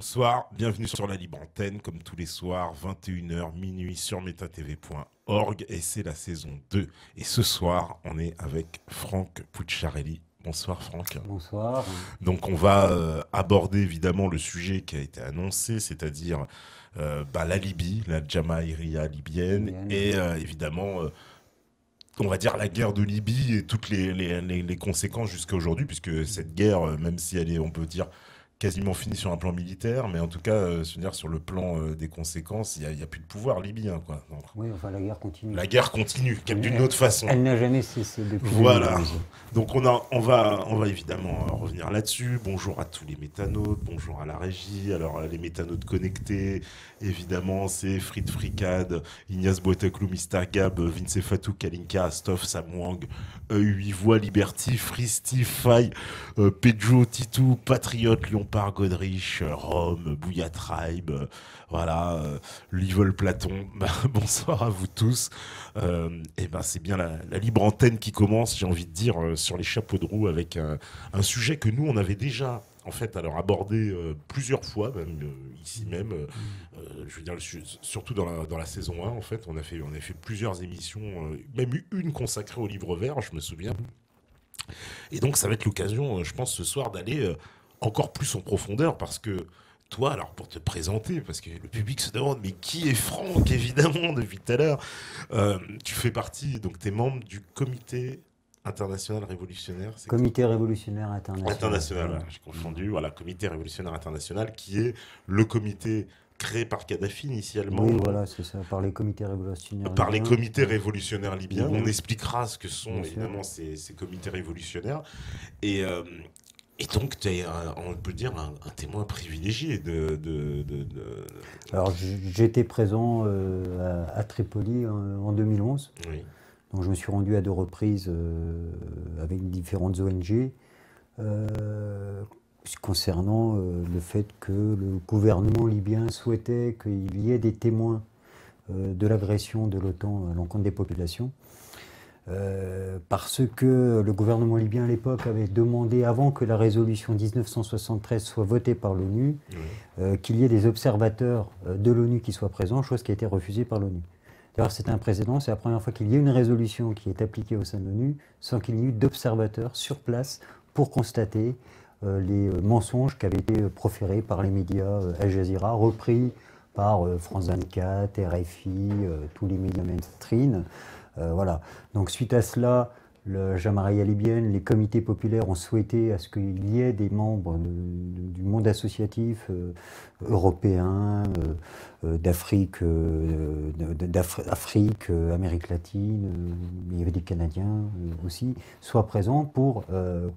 Bonsoir, bienvenue sur la libre antenne, comme tous les soirs, 21h, minuit sur metatv.org, et c'est la saison 2. Et ce soir, on est avec Franck Pucciarelli. Bonsoir Franck. Bonsoir. Donc on va aborder évidemment le sujet qui a été annoncé, c'est-à-dire la Libye, la Jamaïria libyenne, et évidemment... on va dire la guerre de Libye et toutes les conséquences jusqu'à aujourd'hui, puisque cette guerre, même si elle est, on peut dire, quasiment finie sur un plan militaire, mais en tout cas, sur le plan des conséquences, il y a plus de pouvoir libyen, quoi. Donc, Oui, enfin la guerre continue. la guerre continue, d'une autre façon. Elle n'a jamais cessé depuis Voilà. 2011. Donc on va évidemment revenir là-dessus. Bonjour à tous les métanautes, bonjour à la régie. Alors les métanautes connectés, évidemment, c'est Frit Fricade, Ignace Boiteklou, Mister Gab, Vince Fatou, Kalinka, Astof, Samwang, Œil, Voix, Liberty, Fristi, Faye, Pedjo, Titou, Patriote, Lionpart, Godrich, Rome, Bouya Tribe, voilà, Livol Platon. Bonsoir à vous tous. C'est bien la libre antenne qui commence, j'ai envie de dire, sur les chapeaux de roue avec un sujet que nous on avait déjà en fait alors abordé plusieurs fois, même ici même. Je veux dire, surtout dans la saison 1, en fait, on a fait plusieurs émissions, même une consacrée au livre vert, je me souviens. Et donc ça va être l'occasion, je pense, ce soir d'aller encore plus en profondeur, parce que toi, alors pour te présenter, parce que le public se demande, mais qui est Franck, évidemment, depuis tout à l'heure. Tu fais partie, donc tu es membre du comité international révolutionnaire. Comité révolutionnaire international. International, voilà, j'ai confondu. Voilà, comité révolutionnaire international, qui est le comité créé par Kadhafi initialement. Oui, voilà, c'est ça, par les comités révolutionnaires. Par les comités révolutionnaires libyens. Libyens. On expliquera ce que sont Bien évidemment ces comités révolutionnaires. Et donc, tu es, on peut dire, un témoin privilégié Alors, j'étais présent à Tripoli en 2011. Oui. Donc, je me suis rendu à 2 reprises avec différentes ONG concernant le fait que le gouvernement libyen souhaitait qu'il y ait des témoins de l'agression de l'OTAN à l'encontre des populations. Parce que le gouvernement libyen à l'époque avait demandé, avant que la résolution 1973 soit votée par l'ONU, qu'il y ait des observateurs de l'ONU qui soient présents, chose qui a été refusée par l'ONU. D'ailleurs, c'est un précédent, c'est la première fois qu'il y a une résolution qui est appliquée au sein de l'ONU sans qu'il n'y ait eu d'observateurs sur place pour constater les mensonges qui avaient été proférés par les médias Al Jazeera, repris par France 24, RFI, tous les médias mainstream. Voilà. Donc suite à cela, la Jamaïria libyenne, les comités populaires ont souhaité à ce qu'il y ait des membres du monde associatif européen, d'Afrique, Amérique latine, il y avait des Canadiens aussi, soient présents pour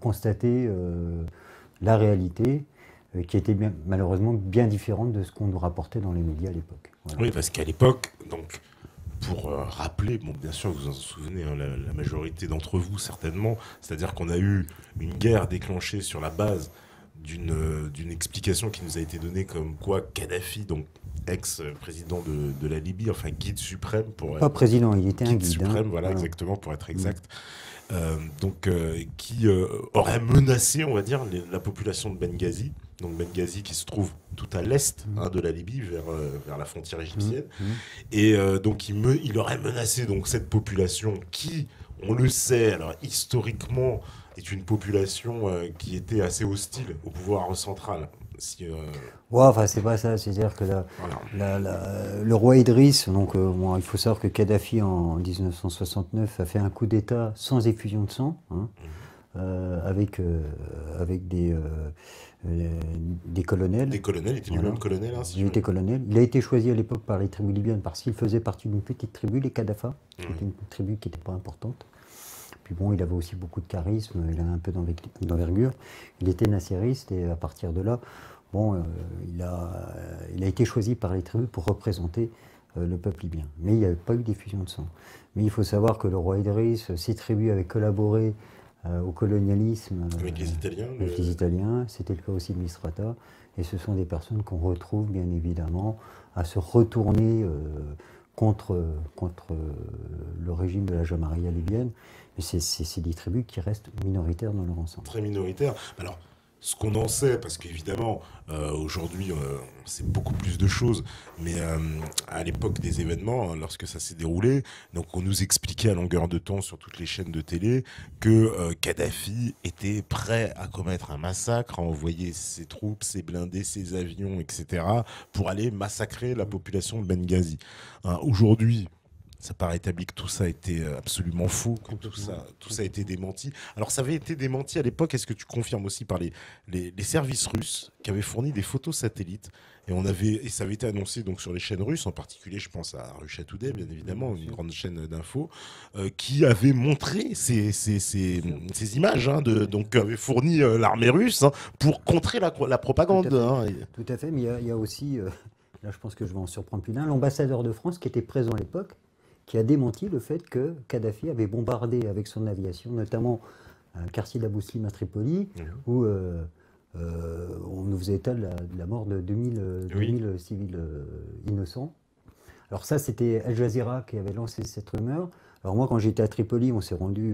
constater la réalité qui était malheureusement bien différente de ce qu'on nous rapportait dans les médias à l'époque. Voilà. Oui, parce qu'à l'époque, donc, pour rappeler, bon, bien sûr, vous en souvenez, hein, la majorité d'entre vous, certainement, c'est-à-dire qu'on a eu une guerre déclenchée sur la base d'une explication qui nous a été donnée comme quoi Kadhafi, donc ex-président de la Libye, enfin guide suprême pour... Pas président, il était un guide. Suprême, voilà, exactement, pour être exact. Qui aurait menacé, on va dire, la population de Benghazi. Donc Benghazi qui se trouve tout à l'est de la Libye, vers la frontière égyptienne. Et donc il aurait menacé donc, cette population qui, on le sait, alors historiquement, est une population qui était assez hostile au pouvoir central. Ouais, enfin c'est pas ça, c'est-à-dire que le roi Idriss, donc il faut savoir que Kadhafi en 1969 a fait un coup d'État sans effusion de sang, hein, avec des colonels. Des colonels, il était lui-même colonel. Hein, il était colonel. Il a été choisi à l'époque par les tribus libyennes parce qu'il faisait partie d'une petite tribu, les Kadhafa, qui était une tribu qui n'était pas importante. Puis bon, il avait aussi beaucoup de charisme, il avait un peu d'envergure. Il était nassériste et à partir de là, bon, il a été choisi par les tribus pour représenter le peuple libyen. Mais il n'y avait pas eu d'effusion de sang. Mais il faut savoir que le roi Idriss, ses tribus avaient collaboré au colonialisme avec les Italiens. Avec les Italiens, c'était le cas aussi de Misrata. Et ce sont des personnes qu'on retrouve bien évidemment à se retourner contre le régime de la Jamaïria libyenne. Mais c'est des tribus qui restent minoritaires dans leur ensemble. Très minoritaires. Alors, ce qu'on en sait, parce qu'évidemment, aujourd'hui, on sait beaucoup plus de choses, mais à l'époque des événements, hein, lorsque ça s'est déroulé, donc on nous expliquait à longueur de temps sur toutes les chaînes de télé que Kadhafi était prêt à commettre un massacre, à envoyer ses troupes, ses blindés, ses avions, etc., pour aller massacrer la population de Benghazi. Hein, aujourd'hui, ça paraît établi que tout ça a été absolument faux, que tout ça a été démenti. Alors ça avait été démenti à l'époque, est-ce que tu confirmes aussi par les services russes qui avaient fourni des photos satellites et ça avait été annoncé donc sur les chaînes russes, en particulier je pense à Russia Today bien évidemment, une grande chaîne d'infos, qui avait montré ces images, hein, donc avait fourni l'armée russe, hein, pour contrer la propagande. Tout à fait, mais il y a aussi, là je pense que je vais en surprendre plus d'un, l'ambassadeur de France qui était présent à l'époque, qui a démenti le fait que Kadhafi avait bombardé avec son aviation, notamment un quartier d'Abou Slim à Tripoli, où on nous faisait état de la mort de 2000 civils innocents. Alors ça, c'était Al Jazeera qui avait lancé cette rumeur. Alors moi, quand j'étais à Tripoli, on s'est rendu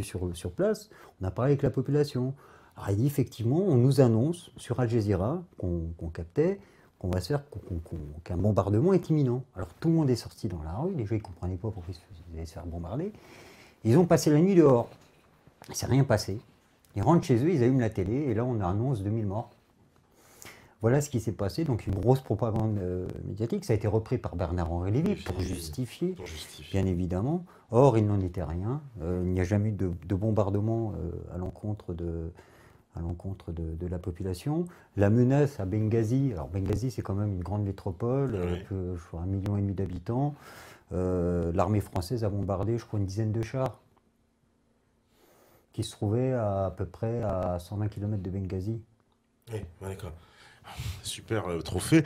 sur place, on a parlé avec la population. Alors il dit effectivement, on nous annonce sur Al Jazeera qu'on captait, qu'un bombardement est imminent. Alors tout le monde est sorti dans la rue, les gens ne comprenaient pas pourquoi ils allaient se faire bombarder. Ils ont passé la nuit dehors. Il ne s'est rien passé. Ils rentrent chez eux, ils allument la télé, et là on annonce 2000 morts. Voilà ce qui s'est passé, donc une grosse propagande médiatique. Ça a été repris par Bernard-Henri Lévy pour justifier, bien évidemment. Or, il n'en était rien. Il n'y a jamais eu de bombardement à l'encontre de la population. La menace à Benghazi, alors Benghazi c'est quand même une grande métropole, avec 1,5 million d'habitants. L'armée française a bombardé, je crois, une dizaine de chars qui se trouvaient à peu près à 120 km de Benghazi. Oui, d'accord. Super trophée.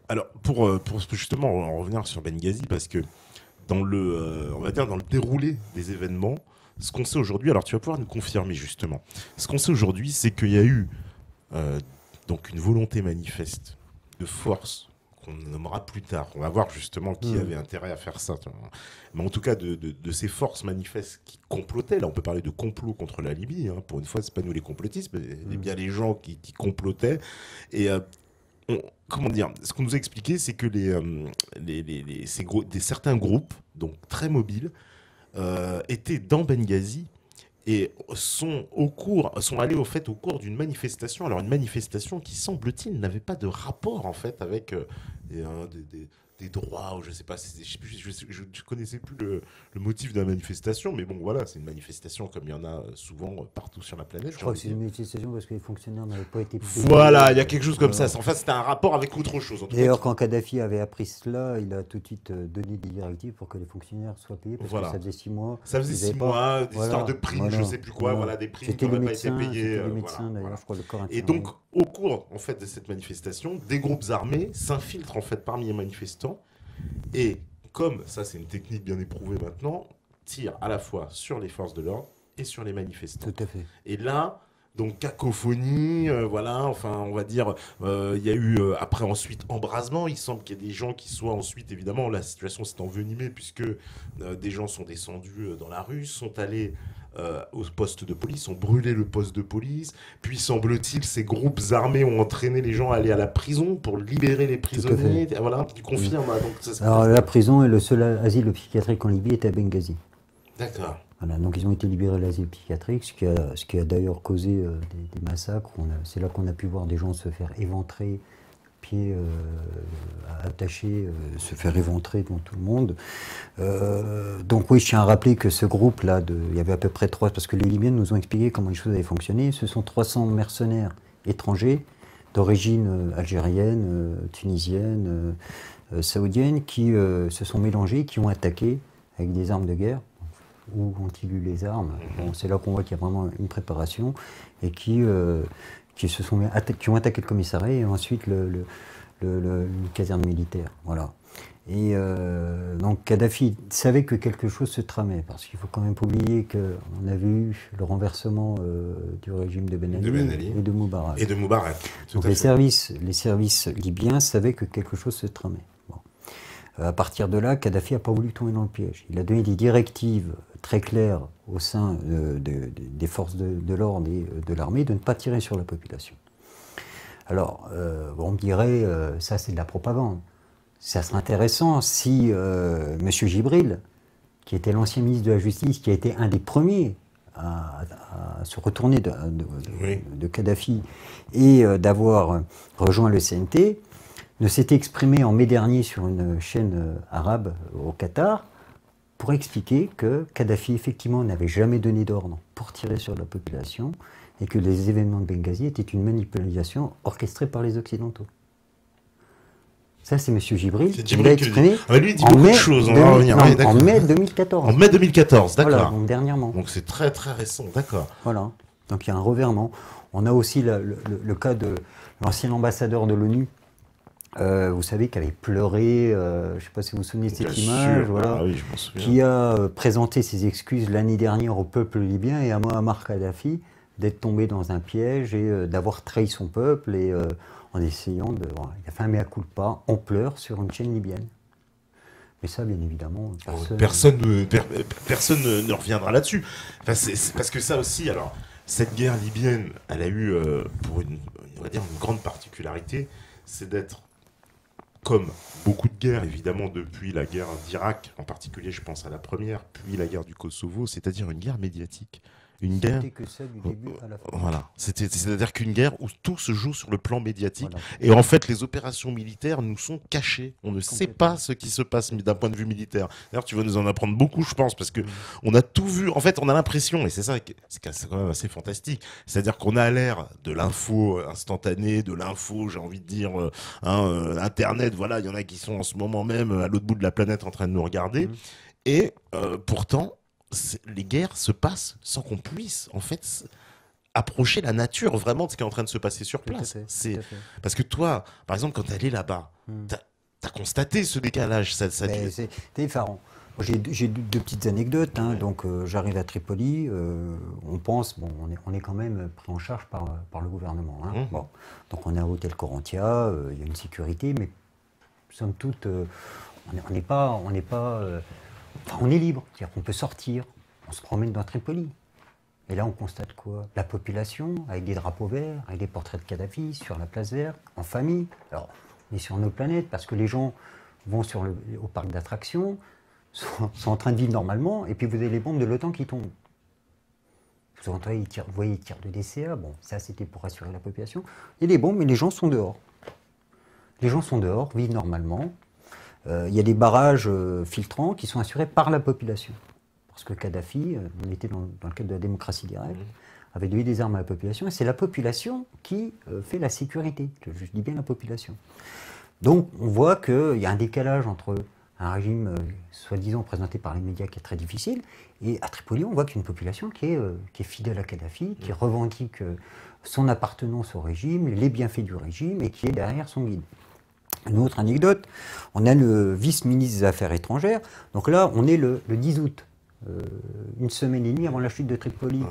Alors, pour justement en revenir sur Benghazi, parce que on va dire dans le déroulé des événements, ce qu'on sait aujourd'hui, alors tu vas pouvoir nous confirmer justement, ce qu'on sait aujourd'hui, c'est qu'il y a eu donc une volonté manifeste de force qu'on nommera plus tard. On va voir justement qui avait intérêt à faire ça. Mais en tout cas, de ces forces manifestes qui complotaient, là on peut parler de complot contre la Libye, hein, pour une fois, c'est pas nous les complotistes, mais bien les gens qui complotaient. Et comment dire, ce qu'on nous a expliqué, c'est que certains groupes, donc très mobiles, étaient dans Benghazi et sont allés au cours d'une manifestation. Alors une manifestation qui, semble-t-il, n'avait pas de rapport en fait avec des droits, ou je sais pas, je connaissais plus le motif de la manifestation, mais bon voilà, c'est une manifestation comme il y en a souvent partout sur la planète. Je crois que c'est une manifestation parce que les fonctionnaires n'avaient pas été payés. Voilà, il y a quelque chose comme ça. En fait, c'était un rapport avec autre chose. D'ailleurs, quand Kadhafi avait appris cela, il a tout de suite donné des directives pour que les fonctionnaires soient payés, parce que ça faisait 6 mois. Ça faisait 6 mois, des histoires de primes, je sais plus quoi, des primes qui n'auraient pas été payées. C'était les médecins, d'ailleurs, je crois, le corps Et donc, au cours en fait, de cette manifestation, des groupes armés s'infiltrent en fait parmi les manifestants. Et comme ça, c'est une technique bien éprouvée maintenant, tirent à la fois sur les forces de l'ordre et sur les manifestants. Tout à fait. Et là, donc cacophonie, enfin, on va dire, il y a eu après ensuite embrasement. Il semble qu'il y ait des gens qui soient ensuite, évidemment, la situation s'est envenimée puisque des gens sont descendus dans la rue, sont allés au poste de police, ont brûlé le poste de police, puis semble-t-il ces groupes armés ont entraîné les gens à aller à la prison pour libérer les prisonniers. Voilà, tu confirmes. Donc, alors la prison et le seul asile psychiatrique en Libye était à Benghazi. D'accord. Voilà, donc ils ont été libérés de l'asile psychiatrique, ce qui a d'ailleurs causé des massacres. C'est là qu'on a pu voir des gens se faire éventrer, pieds attachés, se faire éventrer devant tout le monde. Donc oui, je tiens à rappeler que ce groupe-là, il y avait à peu près 3, parce que les Libyens nous ont expliqué comment les choses avaient fonctionné. Ce sont 300 mercenaires étrangers d'origine algérienne, tunisienne, saoudienne, qui se sont mélangés, qui ont attaqué avec des armes de guerre. Où ont-ils eu les armes? Bon, c'est là qu'on voit qu'il y a vraiment une préparation et qui ont attaqué le commissariat et ensuite une caserne militaire. Voilà. Et donc Kadhafi savait que quelque chose se tramait, parce qu'il ne faut quand même pas oublier qu'on avait eu le renversement du régime de Ben Ali et de Moubarak. Donc les services libyens savaient que quelque chose se tramait. Bon. À partir de là, Kadhafi n'a pas voulu tomber dans le piège. Il a donné des directives très claires au sein des forces de l'ordre et de l'armée de ne pas tirer sur la population. Alors, on me dirait, ça c'est de la propagande. Ça serait intéressant si M. Gibril, qui était l'ancien ministre de la Justice, qui a été un des premiers à se retourner de Kadhafi et d'avoir rejoint le CNT, ne s'était exprimé en mai dernier sur une chaîne arabe au Qatar pour expliquer que Kadhafi, effectivement, n'avait jamais donné d'ordre pour tirer sur la population et que les événements de Benghazi étaient une manipulation orchestrée par les Occidentaux. Ça, c'est M. Gibril. Il l'a exprimé lui, il dit beaucoup de choses. On va revenir. En mai 2014. En mai 2014, d'accord. Voilà, donc dernièrement. Donc c'est très très récent, d'accord. Voilà. Donc il y a un revirement. On a aussi le cas de l'ancien ambassadeur de l'ONU, vous savez, qui avait pleuré, je ne sais pas si vous vous souvenez de cette image, voilà, oui, je m'en souviens. Qui a présenté ses excuses l'année dernière au peuple libyen et à Muammar Kadhafi d'être tombé dans un piège et d'avoir trahi son peuple et en essayant de... Voilà, il a fait un mea culpa en pleurs sur une chaîne libyenne. Mais ça, bien évidemment, personne ne reviendra là-dessus. Enfin, c'est parce que ça aussi, alors, cette guerre libyenne, elle a eu, on va dire, une grande particularité, c'est d'être, comme beaucoup de guerres, évidemment, depuis la guerre d'Irak, en particulier, je pense à la première, puis la guerre du Kosovo, c'est-à-dire une guerre médiatique. Une guerre. Que ça du début à la fin. Voilà. C'est-à-dire qu'une guerre où tout se joue sur le plan médiatique. Voilà. Et en fait, les opérations militaires nous sont cachées. On ne sait pas ce qui se passe d'un point de vue militaire. D'ailleurs, tu vas nous en apprendre beaucoup, je pense, parce que on a tout vu. En fait, on a l'impression, et c'est ça, c'est quand même assez fantastique. C'est-à-dire qu'on a l'ère de l'info instantanée, de l'info, j'ai envie de dire, Internet. Voilà, il y en a qui sont en ce moment même à l'autre bout de la planète en train de nous regarder. Et pourtant, les guerres se passent sans qu'on puisse, en fait, approcher la nature vraiment de ce qui est en train de se passer sur place. Parce que toi, par exemple, quand tu es allé là-bas, tu as constaté ce décalage. C'est effarant. J'ai deux petites anecdotes. Hein. Donc, j'arrive à Tripoli. On pense, bon, on est quand même pris en charge par le gouvernement. Hein. Bon. Donc, on est à Hôtel Corantia. Il y a une sécurité, mais somme toute, on n'est pas enfin, on est libre, c'est-à-dire qu'on peut sortir, on se promène dans Tripoli. Et là, on constate quoi? La population, avec des drapeaux verts, avec des portraits de Kadhafi, sur la place verte, en famille. Alors, on est sur notre planète, parce que les gens vont au parc d'attractions, sont en train de vivre normalement, et puis vous avez les bombes de l'OTAN qui tombent. Vous voyez, ils tirent de DCA, bon, ça c'était pour rassurer la population. Et les bombes, mais les gens sont dehors. Les gens sont dehors, vivent normalement. Il y a des barrages filtrants qui sont assurés par la population. Parce que Kadhafi, on était dans le cadre de la démocratie directe, avait donné des armes à la population, et c'est la population qui fait la sécurité. Je dis bien la population. Donc on voit qu'il y a un décalage entre un régime soi-disant présenté par les médias qui est très difficile, et à Tripoli, on voit qu'il y a une population qui est fidèle à Kadhafi, qui revendique son appartenance au régime, les bienfaits du régime, et qui est derrière son guide. Une autre anecdote, on a le vice-ministre des Affaires étrangères, donc là on est le 10 août, une semaine et demie avant la chute de Tripoli,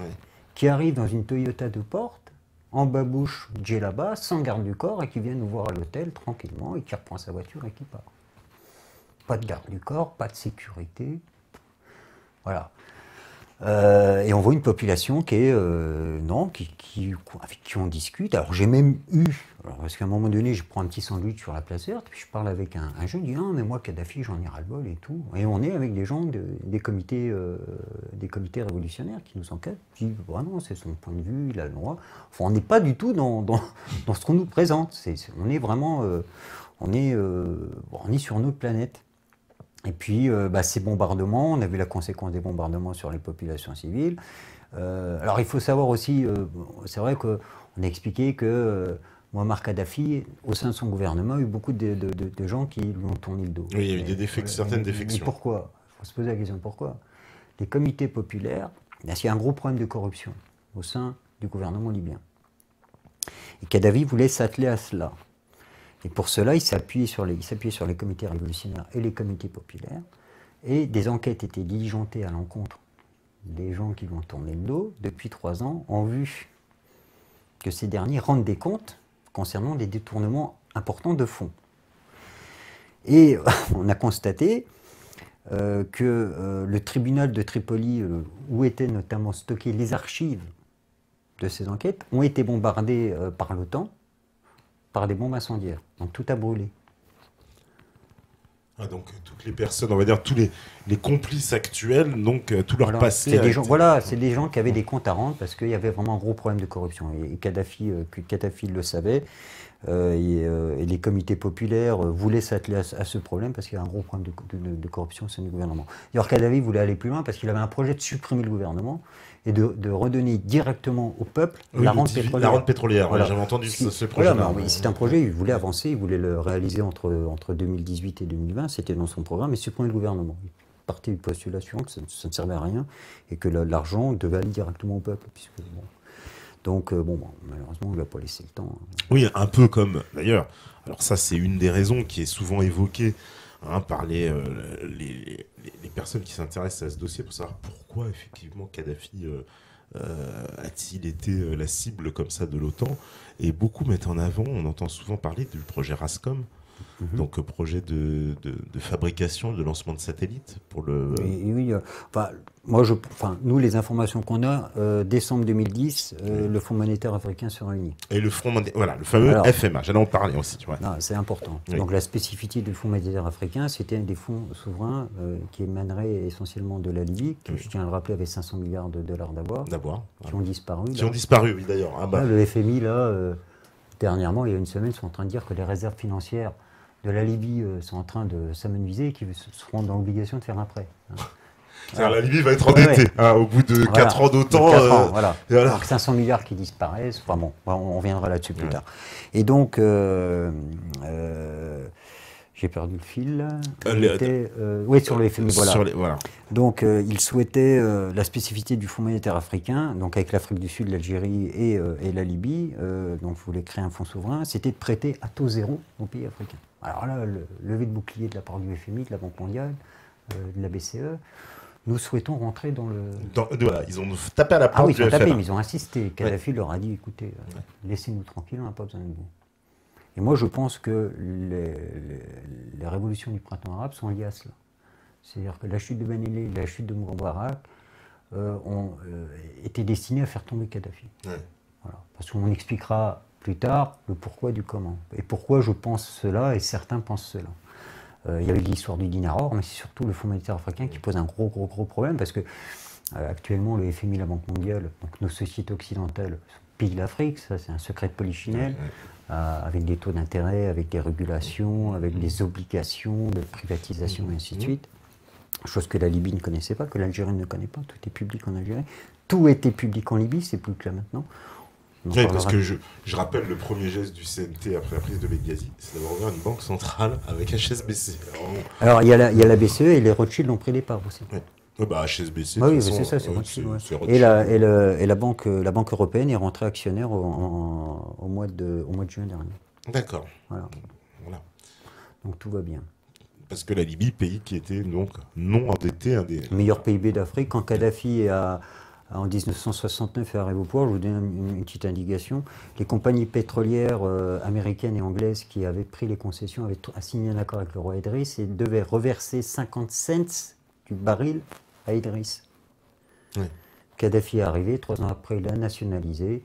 qui arrive dans une Toyota de porte, en babouche djellaba, sans garde du corps, et qui vient nous voir à l'hôtel tranquillement, et qui reprend sa voiture et qui part. Pas de garde du corps, pas de sécurité, voilà. Et on voit une population qui est, avec qui on discute. Alors j'ai même eu, parce qu'à un moment donné, je prends un petit sandwich sur la place verte, puis je parle avec un jeune, je dis ah mais moi Kadhafi j'en ai ras le bol et tout. Et on est avec des gens des comités révolutionnaires qui nous enquêtent. Je dis vraiment c'est son point de vue, il a le droit. Enfin on n'est pas du tout dans ce qu'on nous présente. On est vraiment, on est sur notre planète. Et puis, ces bombardements, on a vu la conséquence des bombardements sur les populations civiles. Alors, il faut savoir aussi, c'est vrai qu'on a expliqué que Muammar Kadhafi, au sein de son gouvernement, a eu beaucoup de gens qui lui ont tourné le dos. Oui, il y a eu certaines défections. Mais pourquoi? Il faut se poser la question pourquoi. Les comités populaires, il y a un gros problème de corruption au sein du gouvernement libyen. Et Kadhafi voulait s'atteler à cela. Et pour cela, il s'appuyait sur les comités révolutionnaires et les comités populaires. Et des enquêtes étaient diligentées à l'encontre des gens qui lui ont tourné le dos depuis 3 ans, en vue que ces derniers rendent des comptes concernant des détournements importants de fonds. Et on a constaté que le tribunal de Tripoli, où étaient notamment stockées les archives de ces enquêtes, ont été bombardées par l'OTAN par des bombes incendiaires. Donc tout a brûlé. Ah, donc toutes les personnes, on va dire tous les complices actuels, donc tout leur passé. C'est des gens, c'est des gens qui avaient des comptes à rendre parce qu'il y avait vraiment un gros problème de corruption. Et Kadhafi le savait. Et les comités populaires voulaient s'atteler à ce problème parce qu'il y a un gros problème de corruption au sein du gouvernement. D'ailleurs, Kadhafi voulait aller plus loin parce qu'il avait un projet de supprimer le gouvernement et de redonner directement au peuple la rente pétrolière. La rente pétrolière, voilà. J'avais entendu ce projet. Voilà, c'est un projet, il voulait avancer, il voulait le réaliser entre 2018 et 2020, c'était dans son programme, et supprimer le gouvernement. Il partait du postulation que ça ne servait à rien et que l'argent devait aller directement au peuple. Puisque, bon. Donc, malheureusement, on ne lui a pas laissé le temps. Oui, un peu comme, d'ailleurs, alors ça, c'est une des raisons qui est souvent évoquée par les personnes qui s'intéressent à ce dossier pour savoir pourquoi, effectivement, Kadhafi a-t-il été la cible comme ça de l'OTAN. Et beaucoup mettent en avant, on entend souvent parler du projet RASCOM, donc projet de fabrication, de lancement de satellites pour le... Oui, nous, les informations qu'on a, décembre 2010, le Fonds monétaire africain se réunit. Et le Fonds monétaire, voilà, le fameux FMA, j'allais en parler aussi. Tu vois. C'est important. Oui. Donc la spécificité du Fonds monétaire africain, c'était un des fonds souverains qui émanerait essentiellement de la Libye, qui, je tiens à le rappeler, avait 500 milliards de dollars d'avoir, qui ont disparu. Qui ont disparu, oui, d'ailleurs. Le FMI, dernièrement, il y a une semaine, sont en train de dire que les réserves financières de la Libye sont en train de s'amenuiser et qu'ils seront dans l'obligation de faire un prêt. La Libye va être endettée au bout de 4 ans d'autant. Voilà. Donc 500 milliards qui disparaissent. Enfin bon, on reviendra là-dessus plus tard. Et donc, j'ai perdu le fil. Oui, sur le FMI. Voilà. Donc, il souhaitait la spécificité du Fonds monétaire africain, donc avec l'Afrique du Sud, l'Algérie et la Libye. Donc, vous voulez créer un fonds souverain. C'était de prêter à taux zéro aux pays africains. Alors là, le levé de bouclier de la part du FMI, de la Banque mondiale, de la BCE. Nous souhaitons rentrer dans le... Voilà, ils ont tapé à la porte du FMI. Ils ont tapé, mais ils ont insisté. Kadhafi leur a dit, écoutez, laissez-nous tranquilles, on n'a pas besoin de vous. Et moi, je pense que les révolutions du printemps arabe sont liées à cela. C'est-à-dire que la chute de Ben Ali et la chute de Moubarak ont été destinées à faire tomber Kadhafi. Voilà. Parce qu'on expliquera plus tard le pourquoi du comment. Et pourquoi je pense cela et certains pensent cela. Il y avait l'histoire du dinar or, mais c'est surtout le Fonds monétaire africain qui pose un gros problème parce que actuellement le FMI, la Banque mondiale, donc nos sociétés occidentales pillent l'Afrique, ça c'est un secret de polichinelle, avec des taux d'intérêt, avec des régulations, avec des obligations de privatisation et ainsi de suite. Chose que la Libye ne connaissait pas, que l'Algérie ne connaît pas, tout est public en Algérie. Tout était public en Libye, c'est plus que là maintenant. Oui, parce que je rappelle le premier geste du CNT après la prise de Benghazi, c'est d'avoir ouvert une banque centrale avec HSBC. Alors il y a la BCE et les Rothschild ont pris les parts aussi. HSBC, oui, c'est ça, c'est Rothschild. Et la banque européenne est rentrée actionnaire au mois de juin dernier. D'accord. Voilà. Donc tout va bien. Parce que la Libye, pays qui était donc non endetté, un des meilleurs PIB d'Afrique, quand Kadhafi en 1969 est arrivé au pouvoir, je vous donne une petite indication, les compagnies pétrolières américaines et anglaises qui avaient pris les concessions avaient signé un accord avec le roi Idriss et devaient reverser 50 cents du baril à Idriss. Kadhafi est arrivé, 3 ans après il a nationalisé,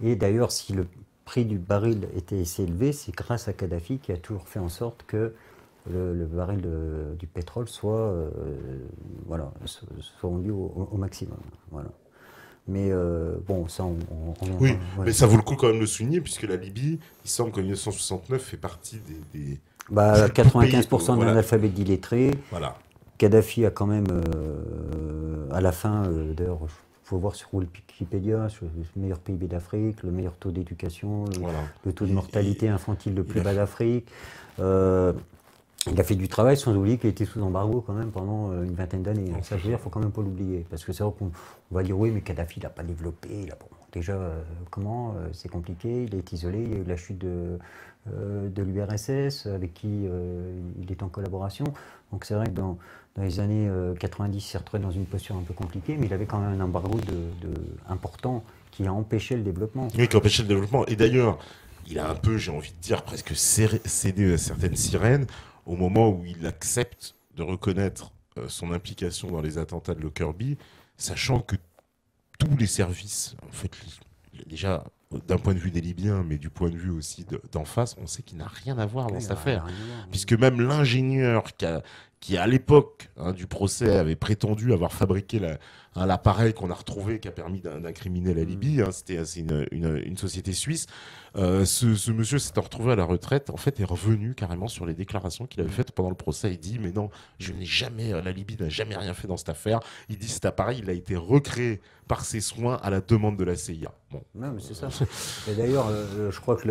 et d'ailleurs si le prix du baril était assez élevé, c'est grâce à Kadhafi qui a toujours fait en sorte que le baril du pétrole soit vendu au maximum. Voilà. Mais ça, on oui, mais ça vaut le coup quand même de le souligner, puisque la Libye, il semble que 1969 fait partie des 95% d'analphabètes illettrés. Voilà. Kadhafi a quand même, à la fin, d'ailleurs, il faut voir sur Wikipédia, le meilleur PIB d'Afrique, le meilleur taux d'éducation, le taux de mortalité infantile le plus bas d'Afrique. Il a fait du travail, sans oublier qu'il était sous embargo quand même pendant une vingtaine d'années. Ça, je veux dire, il ne faut quand même pas l'oublier. Parce que c'est vrai qu'on va dire, oui, mais Kadhafi, il n'a pas développé. Déjà, comment c'est compliqué, il est isolé, il y a eu la chute de l'URSS, avec qui il est en collaboration. Donc c'est vrai que dans les années 90, il s'est retrouvé dans une posture un peu compliquée, mais il avait quand même un embargo important qui a empêché le développement. Oui, qui a empêché le développement. Et d'ailleurs, il a un peu, j'ai envie de dire, presque cédé à certaines sirènes, au moment où il accepte de reconnaître son implication dans les attentats de Lockerbie, sachant que tous les services, en fait, déjà d'un point de vue des Libyens, mais du point de vue aussi d'en face, on sait qu'il n'a rien à voir dans cette affaire. Puisque même l'ingénieur qui à l'époque du procès avait prétendu avoir fabriqué l'appareil qu'on a retrouvé qui a permis d'incriminer la Libye, c'était une société suisse, ce monsieur s'étant retrouvé à la retraite, en fait, est revenu carrément sur les déclarations qu'il avait faites pendant le procès. Il dit, mais non, la Libye n'a jamais rien fait dans cette affaire. Il dit, cet appareil, il a été recréé par ses soins à la demande de la CIA. Bon. Non, mais c'est ça. Et d'ailleurs, je crois que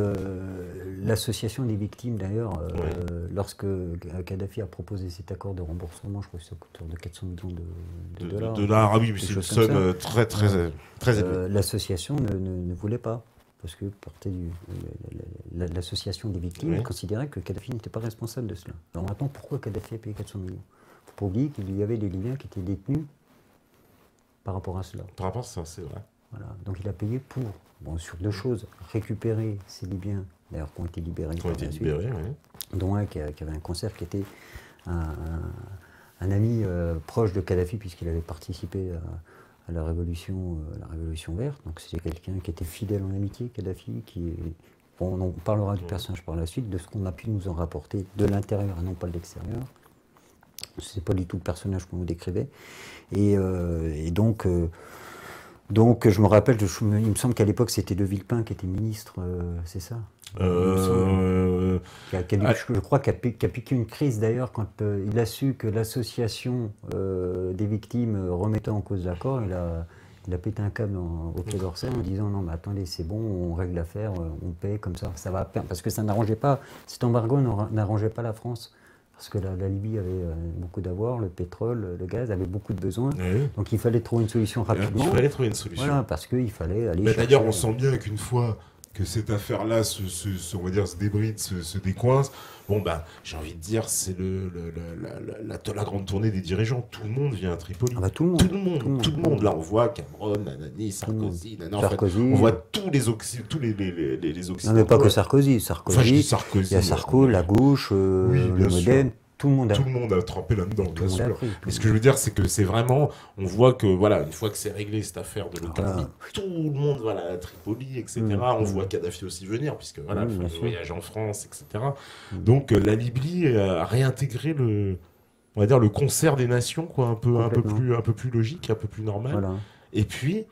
l'association des victimes, d'ailleurs, lorsque Kadhafi a proposé cet accord de remboursement, je crois que c'est autour de 400 millions de dollars. Ah oui, c'est une somme très élevée. L'association ne voulait pas. Parce que l'association des victimes considérait que Kadhafi n'était pas responsable de cela. Alors maintenant, pourquoi Kadhafi a payé 400 millions? Il ne faut pas oublier qu'il y avait des Libyens qui étaient détenus par rapport à cela. Par rapport à ça, c'est vrai. Voilà. Donc il a payé sur deux choses, récupérer ces Libyens, d'ailleurs qui ont été libérés. Dont un qui avait un cancer, qui était un ami proche de Kadhafi, puisqu'il avait participé à la révolution verte. Donc c'était quelqu'un qui était fidèle en amitié, Kadhafi, on parlera du personnage par la suite, de ce qu'on a pu nous en rapporter de l'intérieur et non pas de l'extérieur. C'est pas du tout le personnage qu'on nous décrivait. Et donc je me rappelle, il me semble qu'à l'époque c'était De Villepin qui était ministre, c'est ça? Je crois qu'il a piqué une crise d'ailleurs quand il a su que l'association des victimes remettait en cause l'accord. Il a pété un câble au Quai d'Orsay en disant non mais attendez, c'est bon, on règle l'affaire, on paie comme ça va perdre. Parce que ça n'arrangeait pas, cet embargo n'arrangeait pas la France. Parce que la Libye avait beaucoup d'avoirs, le pétrole, le gaz, avait beaucoup de besoins. Donc il fallait trouver une solution rapidement. Il fallait trouver une solution. Voilà, parce qu'il fallait aller chercher... D'ailleurs, on sent bien qu'une fois que cette affaire-là on va dire, se débride, se décoince, bon ben, j'ai envie de dire, c'est la grande tournée des dirigeants. Tout le monde vient à Tripoli. Ah bah, tout le monde. Là, on voit Cameron, Nanani, Sarkozy, on voit tous les Occidentaux. Non, mais pas que Sarkozy. Enfin, je dis Sarkozy. Il y a Sarko, la gauche, le Modem. Tout le monde a trempé là-dedans, bien sûr. Mais ce que je veux dire, c'est que c'est vraiment, on voit que, voilà, une fois que c'est réglé cette affaire de Lockerbie, tout le monde, voilà, à Tripoli, etc. On voit Kadhafi aussi venir, puisque, voilà, il voyage en France, etc. Donc, la Libye a réintégré on va dire, le concert des nations, quoi, un peu plus logique, un peu plus normal. Voilà. Et puis,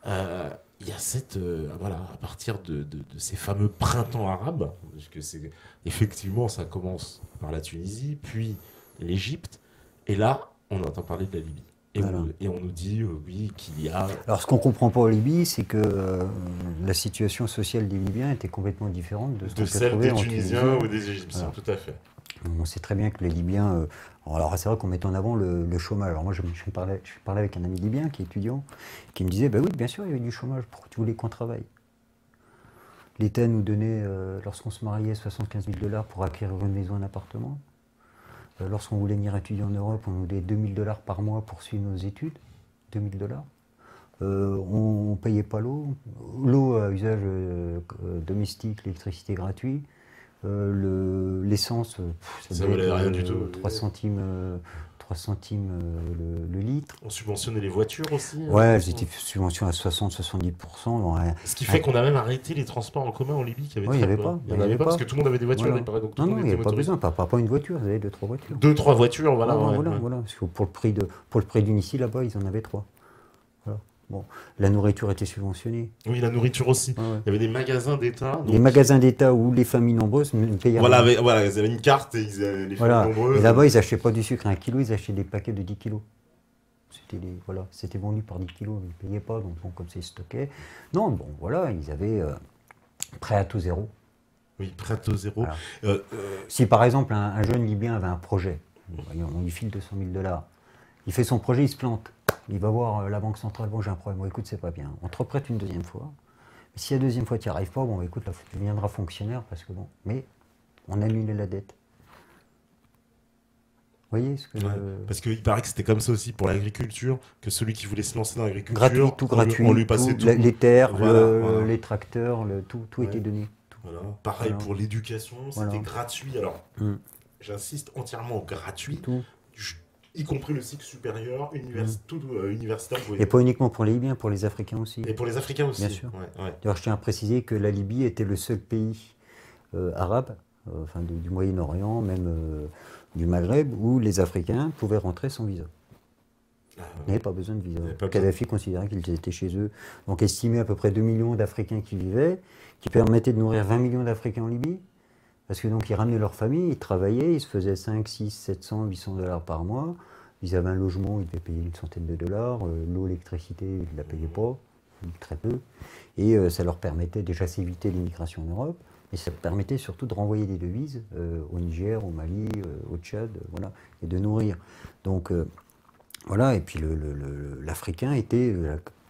il y a à partir de ces fameux printemps arabes, parce que effectivement, ça commence par la Tunisie, puis l'Égypte, et là, on entend parler de la Libye. Et on nous dit, oui, qu'il y a... Alors, ce qu'on ne comprend pas en Libye, c'est que la situation sociale des Libyens était complètement différente de celle des Tunisiens ou des Égyptiens, tout à fait. On sait très bien que les Libyens... alors c'est vrai qu'on met en avant le chômage. Alors moi je parlais avec un ami libyen qui est étudiant, qui me disait, bah oui, bien sûr il y avait du chômage, pourquoi tu voulais qu'on travaille? L'État nous donnait, lorsqu'on se mariait, 75 000 $ pour acquérir une maison, un appartement. Lorsqu'on voulait venir étudier en Europe, on nous donnait 2 000 $ par mois pour suivre nos études. 2 000 $. On ne payait pas l'eau. L'eau à usage domestique, l'électricité gratuite. L'essence, ça valait rien du tout. 3 centimes le litre. On subventionnait les voitures aussi. Ouais, elles étaient subventionnées à 60-70%. Ce qui fait qu'on a même arrêté les transports en commun en Libye. Il n'y avait pas. Il n'y en avait pas parce que tout le monde avait des voitures. Voilà. Donc non, il n'y avait pas besoin. Pas une voiture, vous avez 2-3 voitures. 2-3 voitures, voilà. Voilà. Parce que pour le prix d'une ici, là-bas, ils en avaient 3. Voilà. Bon, la nourriture était subventionnée. Oui, la nourriture aussi. Ouais. Il y avait des magasins d'État. Les magasins d'État où les familles nombreuses ne payaient rien. Voilà, ils avaient une carte et les familles nombreuses. Et là-bas, ils n'achetaient pas du sucre à 1 kilo, ils achetaient des paquets de 10 kilos. C'était vendu par 10 kilos, ils ne payaient pas, donc bon, comme ça, ils stockaient. Non, bon, voilà, ils avaient prêt à taux zéro. Oui, prêt à taux zéro. Voilà. Si par exemple, un jeune Libyen avait un projet, on lui file 200 000 $, il fait son projet, il se plante. Il va voir la banque centrale, bon j'ai un problème, bon écoute c'est pas bien, on te reprête une deuxième fois. Mais si la deuxième fois tu n'y arrives pas, bon écoute là tu deviendras fonctionnaire parce que bon, mais on annule la dette. Vous voyez ce que parce qu'il paraît que c'était comme ça aussi pour l'agriculture, que celui qui voulait se lancer dans l'agriculture, gratuit, on lui passait tout. Les terres, les tracteurs, tout était donné. Voilà. Pareil pour l'éducation, c'était gratuit. Alors, j'insiste, entièrement gratuit, Tout. y compris le cycle supérieur, tout universitaire. Et pas uniquement pour les Libyens, pour les Africains aussi. Et pour les Africains aussi. Bien sûr. Ouais. D'ailleurs, je tiens à préciser que la Libye était le seul pays arabe, enfin du Moyen-Orient, même du Maghreb, où les Africains pouvaient rentrer sans visa. Ils n'avaient pas besoin de visa. Kadhafi considérait qu'ils étaient chez eux. Donc estimé à peu près 2 millions d'Africains qui vivaient, qui permettaient de nourrir 20 millions d'Africains en Libye. Parce que donc ils ramenaient leur famille, ils travaillaient, ils se faisaient 5, 6, 700, 800 dollars par mois. Ils avaient un logement, ils devaient payer une centaine de dollars. L'eau, l'électricité, ils ne la payaient pas, très peu. Et ça leur permettait déjà d'éviter l'immigration en Europe. Et ça permettait surtout de renvoyer des devises au Niger, au Mali, au Tchad, voilà, et de nourrir. Donc voilà, et puis l'Africain était,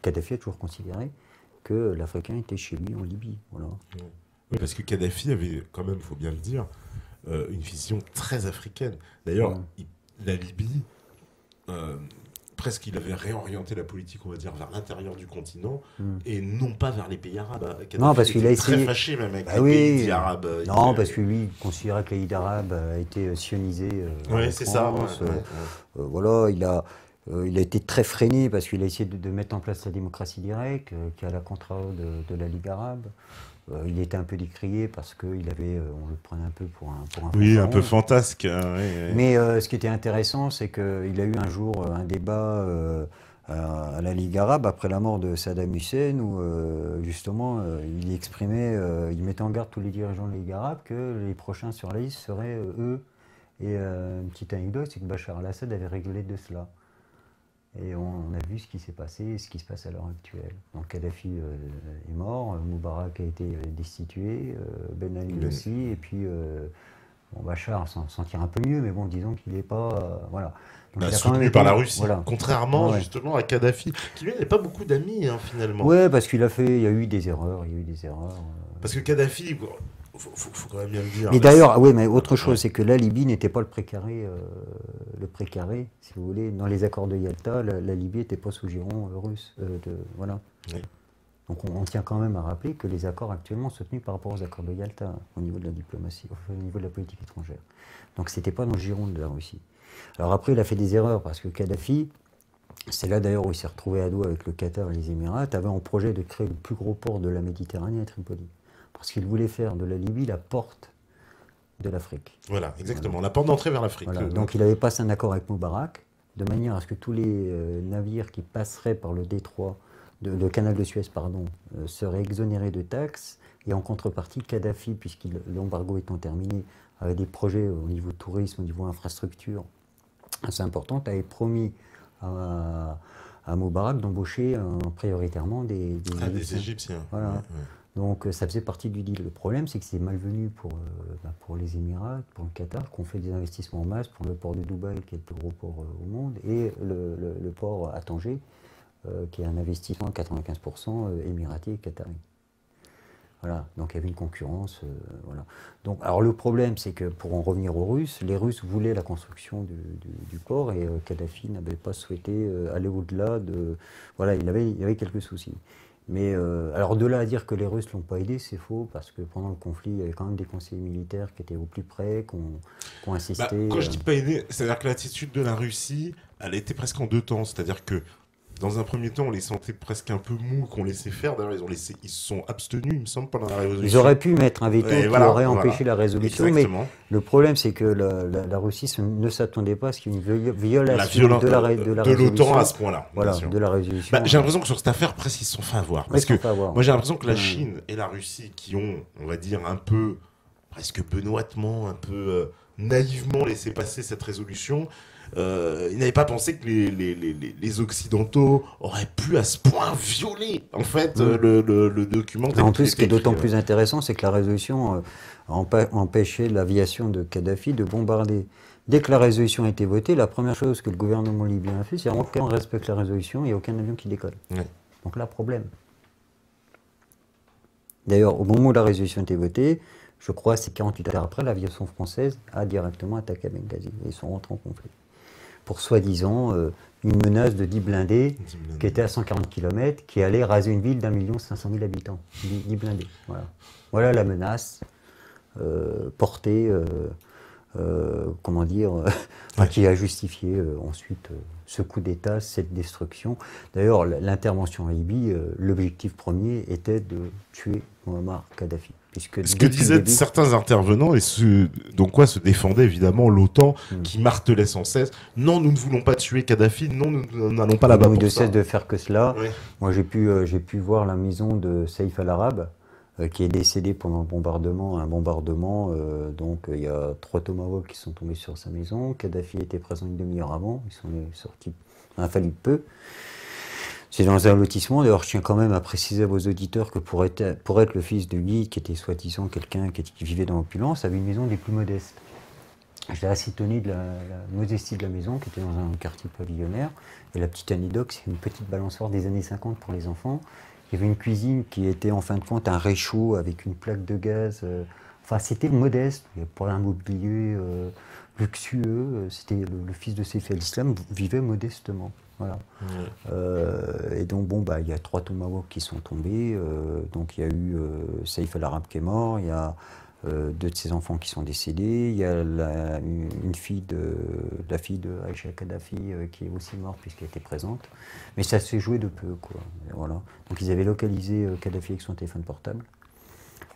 Kadhafi a toujours considéré que l'Africain était chez lui en Libye. Voilà. Oui, parce que Kadhafi avait quand même, il faut bien le dire, une vision très africaine. D'ailleurs, la Libye, presque il avait réorienté la politique, on va dire, vers l'intérieur du continent et non pas vers les pays arabes. Kadhafi non, parce qu'il a essayé. Très fâché même avec les pays arabes. Non, parce que lui, il considérait que les pays arabes a été sionisé. Oui, c'est ça. Voilà, il a été très freiné parce qu'il a essayé de mettre en place la démocratie directe, qui est à la contraire de la Ligue arabe. Il était un peu décrié parce qu'il avait, on le prenait un peu pour un oui, un peu fantasque. Oui. Mais ce qui était intéressant, c'est qu'il a eu un jour un débat à la Ligue arabe après la mort de Saddam Hussein où justement il exprimait, il mettait en garde tous les dirigeants de la Ligue arabe que les prochains sur la liste seraient eux. Et une petite anecdote, c'est que Bachar al-Assad avait rigolé de cela. Et on a vu ce qui s'est passé et ce qui se passe à l'heure actuelle. Donc Kadhafi est mort, Moubarak a été destitué, Ben Ali aussi, et puis Bachar s'en tire un peu mieux, mais bon, disons qu'il n'est pas... voilà. Donc, soutenu par la Russie, voilà. Contrairement justement à Kadhafi, qui lui n'avait pas beaucoup d'amis finalement. Ouais, parce qu'il il y a eu des erreurs, Parce que Kadhafi... Faut quand même bien le dire. Mais d'ailleurs, oui, mais autre chose, c'est que la Libye n'était pas le précaré, si vous voulez. Dans les accords de Yalta, la Libye n'était pas sous giron russe. Voilà. Oui. Donc on tient quand même à rappeler que les accords actuellement sont tenus par rapport aux accords de Yalta, au niveau de la diplomatie, au niveau de la politique étrangère. Donc c'était pas dans le giron de la Russie. Alors après, il a fait des erreurs, parce que Kadhafi, c'est là d'ailleurs où il s'est retrouvé à dos avec le Qatar et les Émirats, avait en projet de créer le plus gros port de la Méditerranée à Tripoli. Parce qu'il voulait faire de la Libye la porte de l'Afrique. Voilà, exactement, voilà. La porte d'entrée vers l'Afrique. Voilà. Donc il avait passé un accord avec Moubarak, de manière à ce que tous les navires qui passeraient par le détroit, le canal de Suez, seraient exonérés de taxes. Et en contrepartie, Kadhafi, puisque l'embargo étant terminé, avait des projets au niveau tourisme, au niveau infrastructure assez importants, avait promis à Moubarak d'embaucher prioritairement des Égyptiens. Voilà. Ouais. Donc ça faisait partie du deal. Le problème, c'est que c'est malvenu pour les Émirats, pour le Qatar, qu'on fait des investissements en masse pour le port de Dubaï, qui est le plus gros port au monde, et le port à Tanger, qui est un investissement à 95% émirati et qatari. Voilà, donc il y avait une concurrence. Voilà. Donc, alors le problème, c'est que pour en revenir aux Russes, les Russes voulaient la construction du port et Kadhafi n'avait pas souhaité aller au-delà de... Voilà, il y avait quelques soucis. Mais alors de là à dire que les Russes ne l'ont pas aidé, c'est faux, parce que pendant le conflit, il y avait quand même des conseillers militaires qui étaient au plus près, qui ont insisté. Quand je dis pas aidé, c'est-à-dire que l'attitude de la Russie, elle était presque en deux temps. C'est-à-dire que dans un premier temps, on les sentait presque un peu mous, qu'on laissait faire. D'ailleurs, ils se sont abstenus, il me semble, pendant la résolution. Ils auraient pu mettre un veto qui aurait empêché la résolution, exactement. Mais le problème, c'est que la Russie ne s'attendait pas à ce qu'il y ait une violation de l'OTAN à ce point-là. Voilà, de la résolution. J'ai l'impression que sur cette affaire, presque, ils se sont fait avoir. Parce que moi, j'ai l'impression que la Chine et la Russie, qui ont, on va dire, un peu, presque benoîtement, un peu naïvement laissé passer cette résolution, ils n'avaient pas pensé que les Occidentaux auraient pu à ce point violer en fait le document. En plus, ce qui est d'autant plus intéressant, c'est que la résolution empêchait l'aviation de Kadhafi de bombarder. Dès que la résolution a été votée, la première chose que le gouvernement libyen a fait, c'est qu'on respecte la résolution, il n'y a aucun avion qui décolle. Ouais. Donc là, problème. D'ailleurs, au moment où la résolution a été votée, je crois que c'est 48 heures après, l'aviation française a directement attaqué Benghazi. Ils sont rentrés en conflit. Pour soi-disant une menace de 10 blindés qui était à 140 km, qui allait raser une ville d'1 500 000 habitants. 10 blindés. Voilà la menace portée comment dire, enfin, qui a justifié ensuite ce coup d'État, cette destruction. D'ailleurs, l'intervention en Libye, l'objectif premier était de tuer Muammar Kadhafi. Ce que disaient certains intervenants, et donc quoi se défendait évidemment l'OTAN, qui martelait sans cesse, non, nous ne voulons pas tuer Kadhafi, non, nous n'allons pas là-bas pour ça. Ils ne cessent de faire que cela. Oui. Moi, j'ai pu voir la maison de Saïf al-Arab, qui est décédé pendant un bombardement. Donc il y a 3 tomahawks qui sont tombés sur sa maison. Kadhafi était présent une demi-heure avant, ils sont sortis, il a fallu peu. C'est dans un lotissement. D'ailleurs, je tiens quand même à préciser à vos auditeurs que pour être le fils de Guy, qui était soi-disant quelqu'un qui vivait dans l'opulence, avait une maison des plus modestes. J'étais assez étonné de la modestie de la maison, qui était dans un quartier pavillonnaire. Et la petite anecdote, c'est une petite balançoire des années 50 pour les enfants. Il y avait une cuisine qui était en fin de compte un réchaud avec une plaque de gaz. Enfin, c'était modeste. Il n'y avait pas un mobilier luxueux. C'était le fils de Saïf al-Islam vivait modestement. Voilà. Et donc, bon, bah, il y a 3 tomahawks qui sont tombés. Donc, il y a eu Saïf al-Arab qui est mort. Il y a 2 de ses enfants qui sont décédés. Il y a la fille de Aïcha Kadhafi qui est aussi morte puisqu'elle était présente. Mais ça s'est joué de peu, quoi. Voilà. Donc, ils avaient localisé Kadhafi avec son téléphone portable.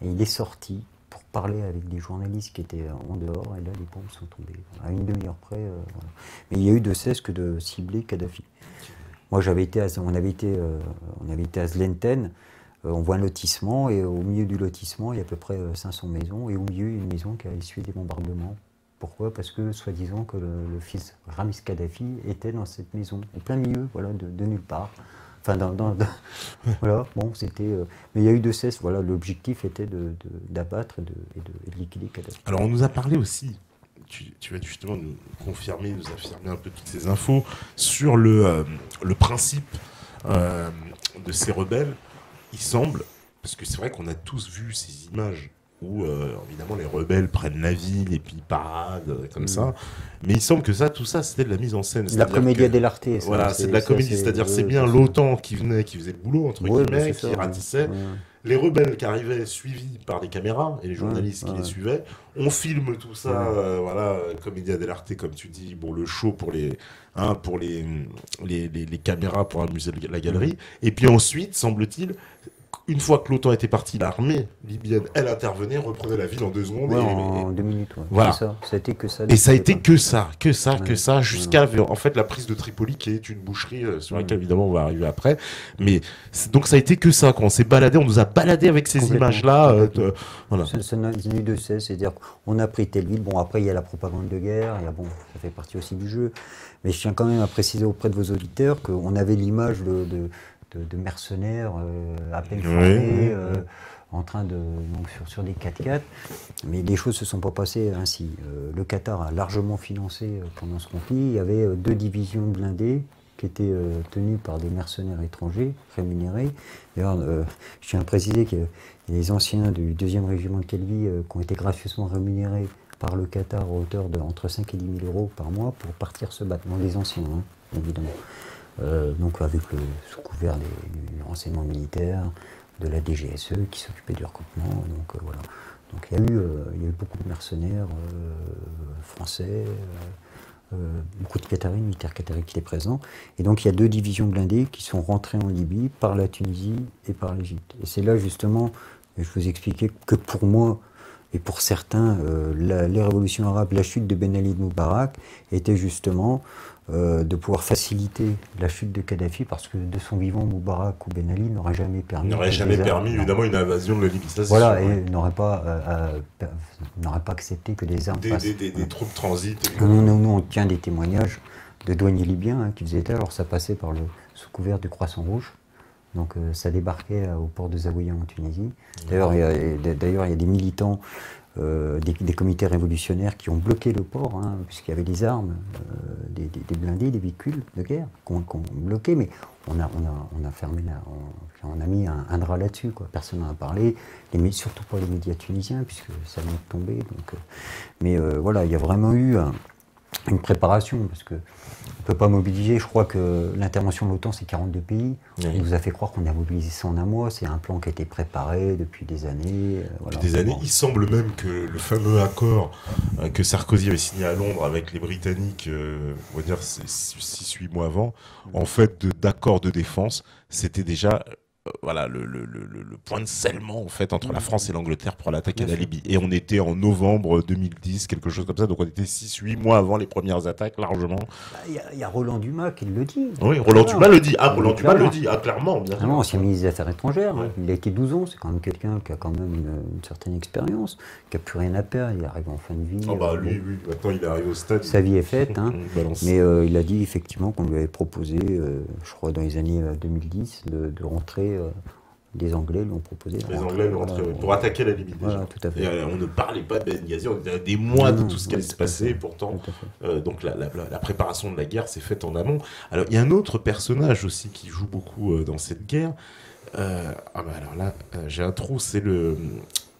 Et il est sorti pour parler avec des journalistes qui étaient en dehors, et là les bombes sont tombées. À une demi-heure près, voilà. Mais il y a eu de cesse que de cibler Kadhafi. Moi, on avait été à Zlenten, on voit un lotissement, et au milieu du lotissement, il y a à peu près 500 maisons, et au milieu, une maison qui a essuyé des bombardements. Pourquoi? Parce que, soi-disant, que le fils Ramiz Kadhafi était dans cette maison, au plein milieu, voilà, de nulle part. Enfin, voilà, bon, c'était... mais il y a eu de cesse, voilà, l'objectif était d'abattre et de liquider Kadhafi. Alors, on nous a parlé aussi, tu vas justement nous confirmer, nous affirmer un peu toutes ces infos, sur le principe de ces rebelles. Il semble, parce que c'est vrai qu'on a tous vu ces images où, évidemment, les rebelles prennent la ville et puis ils paradent, comme ça. Mais il semble que tout ça, c'était de la mise en scène. La comédia dell'arte. Voilà, c'est de la comédie, c'est-à-dire c'est bien l'OTAN qui venait, qui faisait le boulot, entre guillemets, qui ratissait. Les rebelles qui arrivaient suivis par les caméras et les journalistes qui les suivaient. On filme tout ça, voilà, comédia dell'arte, comme tu dis, bon, le show pour les caméras pour amuser la galerie. Et puis ensuite, semble-t-il, une fois que l'OTAN était partie, l'armée libyenne, elle intervenait, reprenait la ville en 2 secondes. En 2 minutes, voilà. Ça a été que ça. Et ça a été que ça, jusqu'à en fait la prise de Tripoli, qui est une boucherie sur laquelle évidemment on va arriver après. Mais donc ça a été que ça, quand on s'est baladé, on nous a baladé avec ces images-là. Voilà. Ça n'a eu de cesse, c'est-à-dire qu'on a pris telle ville. Bon, après il y a la propagande de guerre, bon, ça fait partie aussi du jeu. Mais je tiens quand même à préciser auprès de vos auditeurs qu'on avait l'image de mercenaires à peine formés, en train donc sur des 4x4, mais les choses ne se sont pas passées ainsi. Le Qatar a largement financé pendant ce conflit. Il y avait 2 divisions blindées qui étaient tenues par des mercenaires étrangers rémunérés. D'ailleurs, je tiens à préciser qu'il y a les anciens du 2e régiment de Calvi qui ont été gracieusement rémunérés par le Qatar à hauteur de entre 5 et 10 000 euros par mois pour partir se battre. Dans les anciens, hein, évidemment. Donc avec sous couvert du renseignement militaire, de la DGSE qui s'occupait du recrutement. Donc voilà. Donc il y a eu beaucoup de mercenaires français, beaucoup de Qataris, militaires qataris qui étaient présents. Et donc il y a 2 divisions blindées qui sont rentrées en Libye par la Tunisie et par l'Égypte. Et c'est là justement, je vous expliquais que pour moi et pour certains, les révolutions arabes, la chute de Ben Ali de Moubarak était justement de pouvoir faciliter la chute de Kadhafi, parce que de son vivant, Moubarak ou Ben Ali n'aurait jamais permis... évidemment, une invasion de la Libye. Ça, voilà, et n'aurait pas accepté que des armes passent. Des troupes transitent. Nous, on tient des témoignages de douaniers libyens qui faisaient ça. Alors ça passait sous couvert du Croissant Rouge. Donc ça débarquait au port de Zawiya en Tunisie. D'ailleurs, il y a des militants, des comités révolutionnaires qui ont bloqué le port, hein, puisqu'il y avait des armes, des blindés, des véhicules de guerre qu'on bloqué, mais on a fermé, on a mis un drap là-dessus, quoi. Personne n'en a parlé, surtout pas les médias tunisiens, puisque ça venait de tomber. Donc, mais voilà, il y a vraiment eu une préparation, parce que on ne peut pas mobiliser. Je crois que l'intervention de l'OTAN, c'est 42 pays. Oui. On nous a fait croire qu'on a mobilisé ça en un mois. C'est un plan qui a été préparé depuis des années. Voilà. Depuis des années. Il semble même que le fameux accord que Sarkozy avait signé à Londres avec les Britanniques, on va dire 6-8 mois avant, en fait, d'accord de défense, c'était déjà... voilà le point de scellement en fait entre la France et l'Angleterre pour l'attaque à la Libye. Et on était en novembre 2010, quelque chose comme ça, donc on était 6-8 mois avant les premières attaques, largement. Il y a Roland Dumas qui le dit. Oui, Roland Dumas le dit. Ah, Roland Dumas le dit, clairement. Bien sûr. Ancien ministre des Affaires étrangères, ouais. Il a été 12 ans, c'est quand même quelqu'un qui a quand même une certaine expérience, qui n'a plus rien à perdre, il arrive en fin de vie. Ah bah lui, maintenant il est arrivé au stade. Sa vie est faite, hein. Mais il a dit effectivement qu'on lui avait proposé, je crois dans les années 2010, de rentrer. Les Anglais lui ont proposé. Les Anglais lui ont pour attaquer la Libye. Voilà, tout à fait. Et, on ne parlait pas de Benghazi, on avait des mois de tout ce qui allait se passer. Et pourtant, donc la préparation de la guerre s'est faite en amont. Alors il y a un autre personnage aussi qui joue beaucoup dans cette guerre. Alors là, j'ai un trou, c'est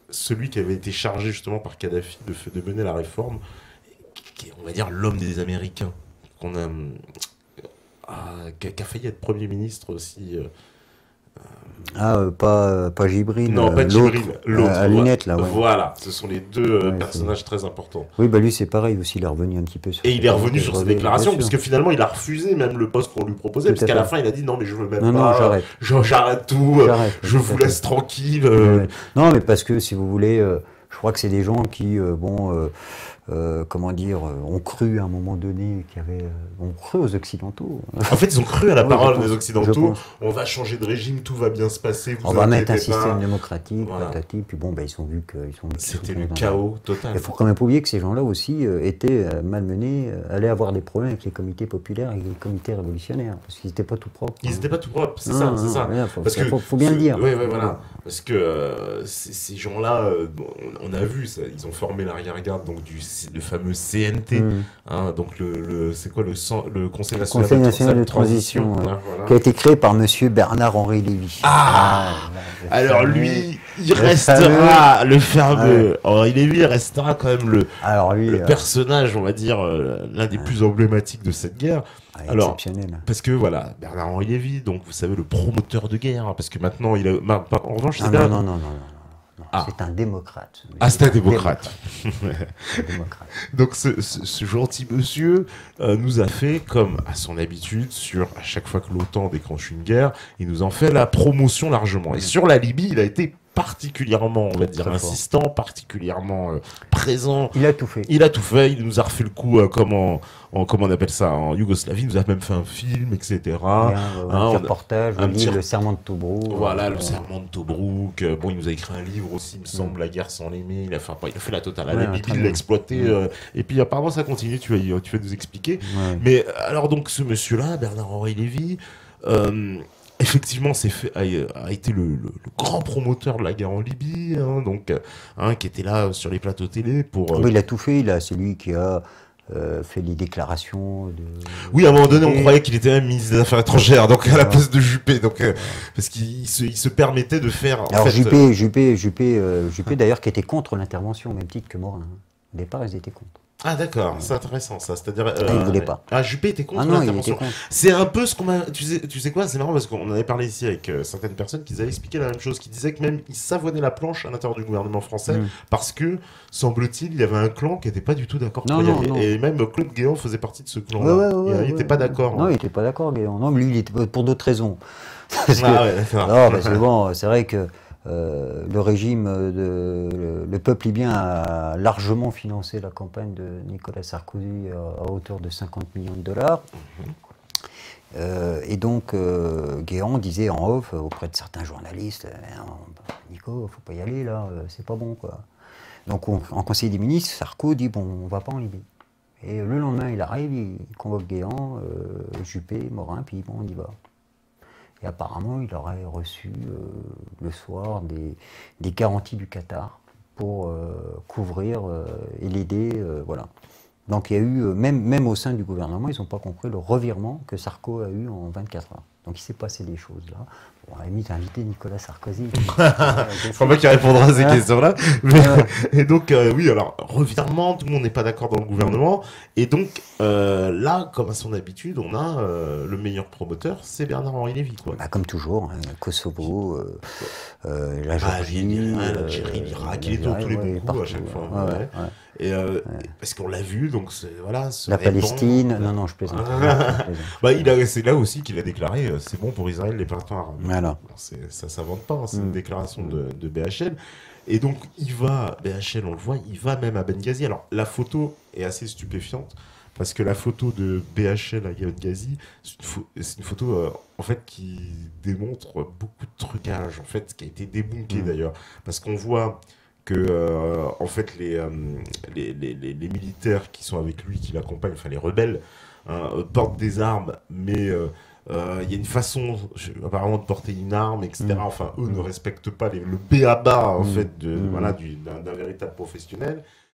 celui qui avait été chargé justement par Kadhafi de mener la réforme, qui est, on va dire, l'homme des Américains, qui a failli être Premier ministre aussi. Pas Jibril. Non, pas Jibril, l'autre. À lunettes, là, ouais. Voilà, ce sont les deux personnages très importants. Oui, bah lui, c'est pareil aussi, il est revenu un petit peu sur... Et il est revenu sur ses déclarations, parce que finalement, il a refusé même le poste qu'on lui proposait, parce qu'à la fin, il a dit non, mais je veux même pas... Non, j'arrête. J'arrête tout, je vous laisse tranquille. Non, mais parce que, si vous voulez, je crois que c'est des gens qui, comment dire, ont cru à un moment donné, ont cru aux Occidentaux. En fait, ils ont cru à la parole des Occidentaux. On va changer de régime, tout va bien se passer. On va mettre un système démocratique, patati. Puis bon, ils ont vu que c'était le chaos total. Il faut quand même pas oublier que ces gens-là aussi étaient malmenés, allaient avoir des problèmes avec les comités populaires et les comités révolutionnaires, parce qu'ils n'étaient pas tout propres. Ils n'étaient pas tout propres, c'est ça. Faut bien le dire. Oui, voilà. Parce que ces gens-là, on a vu, ça, ils ont formé l'arrière-garde donc le fameux CNT, hein, donc c'est quoi le Conseil national de transition, voilà. Qui a été créé par monsieur Bernard-Henri Lévy. Alors lui, il restera le fameux. Henri Lévy restera quand même le personnage, on va dire, l'un des plus emblématiques de cette guerre. Alors, parce que voilà, Bernard-Henri Lévy, donc vous savez, le promoteur de guerre, hein, parce que maintenant il a. En revanche, c'est non. C'est un démocrate. C'est un démocrate. Donc ce gentil monsieur nous a fait, comme à son habitude, à chaque fois que l'OTAN déclenche une guerre, il nous en fait la promotion largement. Et sur la Libye, il a été particulièrement, on va dire, insistant, particulièrement présent. Il a tout fait. Il nous a refait le coup comment on appelle ça, en Yougoslavie. Il nous a même fait un film, etc. Un reportage, le Serment de Tobrouk. Voilà, le Serment de Tobrouk. Il nous a écrit un livre aussi, il me semble, La guerre sans l'aimer. Il a fait la totale. La Libye, il l'a exploité. Et puis apparemment, ça continue, tu vas nous expliquer. Mais alors, donc, ce monsieur-là, Bernard-Henri Lévy, effectivement, a été le grand promoteur de la guerre en Libye, qui était là sur les plateaux télé pour... il a tout fait, c'est lui qui a fait les déclarations. Oui, à un moment donné, on croyait qu'il était même ministre des Affaires étrangères, donc à la place de Juppé, parce qu'il se permettait de faire... Alors Juppé d'ailleurs, qui était contre l'intervention, au même titre que Morin. Au départ, ils étaient contre. Ah d'accord, c'est intéressant ça, c'est-à-dire... il ne voulait pas. Juppé était contre l'intervention. C'est un peu ce qu'on m'a... Tu sais quoi, c'est marrant parce qu'on en avait parlé ici avec certaines personnes qui avaient expliqué la même chose, qui disaient que même ils savonnaient la planche à l'intérieur du gouvernement français parce que, semble-t-il, il y avait un clan qui n'était pas du tout d'accord pour y aller. Et même Claude Guéant faisait partie de ce clan-là. Il n'était pas d'accord. Non, il n'était pas d'accord, Guéant. Non, mais lui, il était pour d'autres raisons. Parce que bon, c'est vrai que le régime, le peuple libyen a largement financé la campagne de Nicolas Sarkozy à hauteur de 50 millions de dollars. Et donc, Guéant disait en off auprès de certains journalistes, Nico, faut pas y aller là, c'est pas bon quoi. Donc, en Conseil des ministres, Sarko dit bon, on va pas en Libye. Et le lendemain, il arrive, il convoque Guéant, Juppé, Morin, puis bon, on y va. Et apparemment, il aurait reçu le soir des garanties du Qatar pour couvrir et l'aider. Voilà. Donc il y a eu, même au sein du gouvernement, ils n'ont pas compris le revirement que Sarko a eu en 24 heures. Donc il s'est passé des choses là. Bon, à la limite, inviter Nicolas Sarkozy. Je crois pas qu'il répondra à ces questions-là. Et donc, oui, alors, revirement, tout le monde n'est pas d'accord dans le gouvernement. Et donc, là, comme à son habitude, on a le meilleur promoteur, c'est Bernard-Henri Lévy, quoi. Bah, comme toujours, hein, Kosovo, la Géorgie, l'Algérie, l'Irak, il est dans tous les bons coups à chaque fois. Ouais. Et parce qu'on l'a vu, donc voilà. La Palestine, non, je plaisante. Bah, c'est là aussi qu'il a déclaré c'est bon pour Israël les printemps arabes. Voilà. Ça s'invente pas, hein, c'est une déclaration de BHL. Et donc, BHL, on le voit, il va même à Benghazi. Alors, la photo est assez stupéfiante, parce que la photo de BHL à Benghazi, c'est une photo en fait, qui démontre beaucoup de trucage, en fait, qui a été débunké d'ailleurs. Parce qu'on voit que en fait, les militaires qui sont avec lui, qui l'accompagnent, enfin les rebelles, hein, portent des armes, mais il y a une façon apparemment de porter une arme, etc. Enfin, eux ne respectent pas le b.a.-ba en fait d'un véritable professionnel.